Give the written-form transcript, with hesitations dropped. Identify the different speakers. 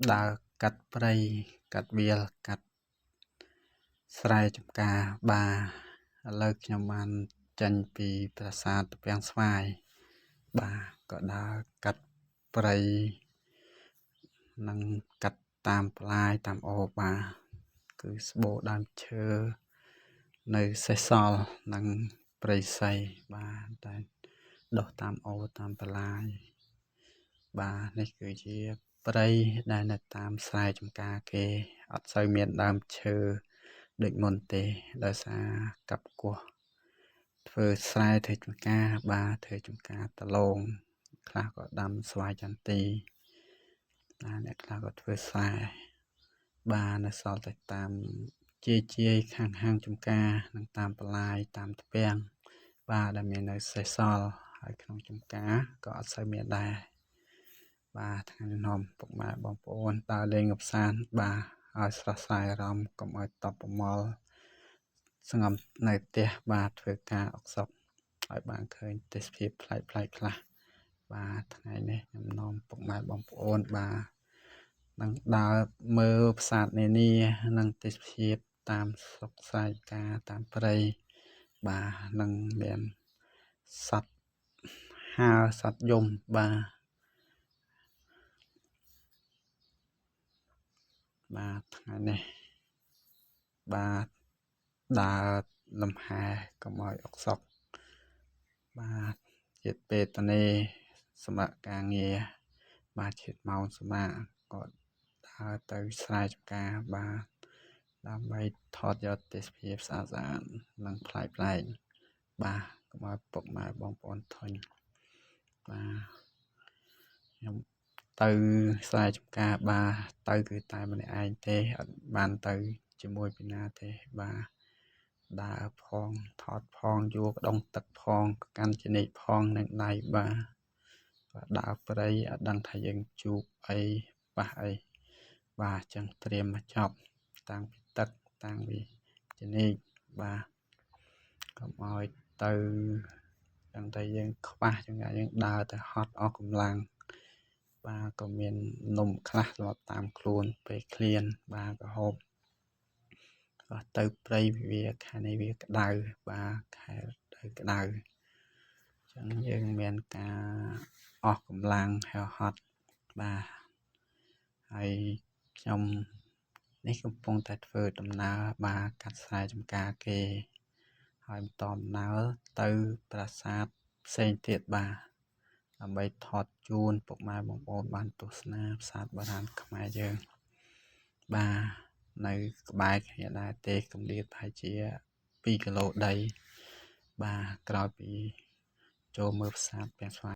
Speaker 1: ដើរកាត់ព្រៃកាត់វាលកាត់ស្រែចម្ការបាទឥឡូវខ្ញុំបានចេញពីប្រាសាទពាំងស្វាយបាទក៏ដើរកាត់ព្រៃនិងកាត់តាមផ្លាយតាមអូរបាទគឺស្បូរដើមឈើនៅសេសសល់និងព្រៃសីបាទតែដុះតាមអូរតាមផ្លាយបាទនេះគឺជាព្រៃដែលនៅតាមស្រែចម្ការគេអត់សូវមានដើមឈើដូចមុនទេដោយសារកាប់គោះធ្វើស្រែធ្វើចម្ការបាទធ្វើចម្ការដលងខ្លះក៏ដាំស្វាយចន្ទីអ្នកខ្លះក៏ធ្វើស្រែបាទនៅសល់តែតាមជាយខាងចម្ការនិងតាមបន្លាយតាមទ្វាំងបាទដែលមាននៅសេសសល់ហើយក្នុងចម្ការក៏អត់សូវមានដែរបាទថ្ងៃនេះនាំពុកម៉ែបងប្អូនដើរលេងកម្សាន្តបាទឲ្យស្រស់ស្រាយអារម្មណ៍កុំឲ្យតប់ប្រមល់ស្ងំនៅផ្ទះបាទធ្វើការអុកសុកឲ្យបានឃើញទេសភាពប្លែកខ្លះបាទថ្ងៃនេះខ្ញុំនាំពុកម៉ែបងប្អូនបាទនឹងដើរមើលប្រាសាទនានានិងទេសភាពតាមស្រុកស្រែការតាមព្រៃបាទនឹងមានសត្វហើរសត្វយំបាទថ្ងៃនេះបាទដើរលំហែកុំឲ្យអុកសុកបាទជាតិពេលតនេសម្រាប់ការងារបាទជាតិម៉ោងសម្រាប់ក៏ដើរទៅស្រែចម្ការបាទដើម្បីថតយកទេសភាពស្អាតនិងប្លែកបាទកុំឲ្យពុកម៉ែបងប្អូនធុញបាទខ្ញុំទៅស្រែចម្ការបាទទៅគឺតែម្នាក់ឯងទេអត់បានទៅជាមួយពីណាទេបាទដើរផងថតផងយកដងទឹកផងកាន់ចនិចផងនឹងដៃបាទដើរព្រៃអត់ដឹងថាយើងជួបអីប៉ះអីបាទចឹងត្រៀមមកចប់តាំងពីទឹកតាំងពីចនិចបាទកុំឲ្យទៅចឹងតែយើងខ្វះចឹងយើងដើរទៅហត់អស់កម្លាំងបាទក៏មាននំខ្លះសម្រាប់តាមខ្លួនពេលឃ្លានបាទក៏ហូបបាទទៅព្រៃវាខែនេះវាក្តៅបាទខែក្តៅចឹងយើងមានការអស់កម្លាំងហើយហត់បាទហើយខ្ញុំនេះកំពុងតែធ្វើដំណើរបាទកាត់ស្រែចម្ការគេហើយបន្តដំណើរទៅប្រាសាទផ្សេងទៀតបាទដើម្បីថតជូនពុកម៉ែបងប្អូនបានទស្សនាប្រាសាទបុរាណខ្មែរយើងបាទនៅក្បែរគ្នាដែរទេកម្រិតប្រហែលជា2គីឡូដីបាទក្រោយពីចូលមើលប្រាសាទពាំងស្វាយ